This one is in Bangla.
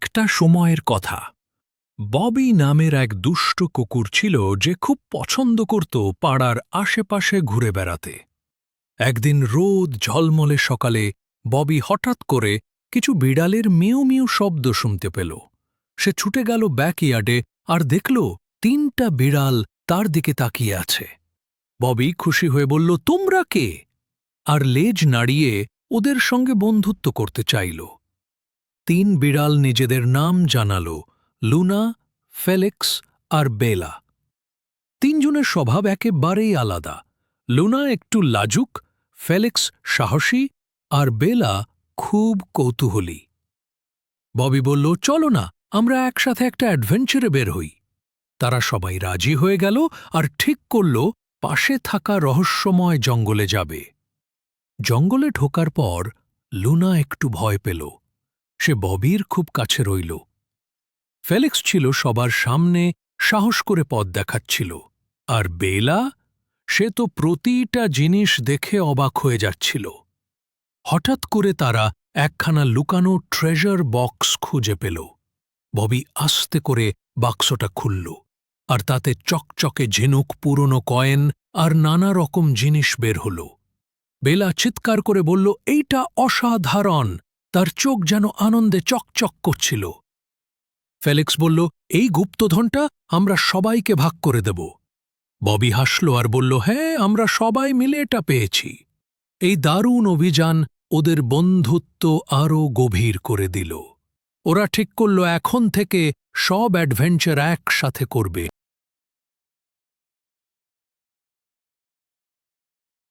একটা সময়ের কথা। ববি নামের এক দুষ্ট কুকুর ছিল যে খুব পছন্দ করত পাড়ার আশেপাশে ঘুরে বেড়াতে। একদিন রোদ ঝলমলে সকালে ববি হঠাৎ করে কিছু বিড়ালের মিউ মিউ শব্দ শুনতে পেল। সে ছুটে গেল ব্যাকইয়ার্ডে আর দেখল ৩টা বিড়াল তার দিকে তাকিয়ে আছে। ববি খুশি হয়ে বলল, তোমরা কে? আর লেজ নাড়িয়ে ওদের সঙ্গে বন্ধুত্ব করতে চাইল। ৩ বিড়াল নিজেদের নাম জানাল, লুনা, ফেলিক্স আর বেলা। ৩ জনের স্বভাব একেবারেই আলাদা। লুনা একটু লাজুক, ফেলিক্স সাহসী আর বেলা খুব কৌতূহলী। ববি বলল, চলো না, আমরা একসাথে একটা অ্যাডভেঞ্চারে বের হই। তারা সবাই রাজি হয়ে গেল আর ঠিক করল পাশে থাকা রহস্যময় জঙ্গলে যাবে। জঙ্গলে ঢোকার পর লুনা একটু ভয় পেল। সে ববির খুব কাছে রইল। ফেলিক্স ছিল সবার সামনে, সাহস করে পথ দেখাচ্ছিল। আর বেলা, সে তো প্রতিটা জিনিস দেখে অবাক হয়ে যাচ্ছিল। হঠাৎ করে তারা একখানা লুকানো ট্রেজার বক্স খুঁজে পেল। ববি আস্তে করে বাক্সটা খুলল, আর তাতে চকচকে ঝিনুক, পুরনো কয়েন আর নানা রকম জিনিস বের হল। বেলা চিৎকার করে বলল, এইটা অসাধারণ! তার চোখ যেন আনন্দে চকচক করছিল। ফেলিক্স বলল, এই গুপ্তধনটা আমরা সবাইকে ভাগ করে দেব। ববি হাসল আর বলল, হ্যাঁ, আমরা সবাই মিলে এটা পেয়েছি। এই দারুণ অভিযান ওদের বন্ধুত্ব আরও গভীর করে দিল। ওরা ঠিক করল এখন থেকে সব অ্যাডভেঞ্চার একসাথে করবে।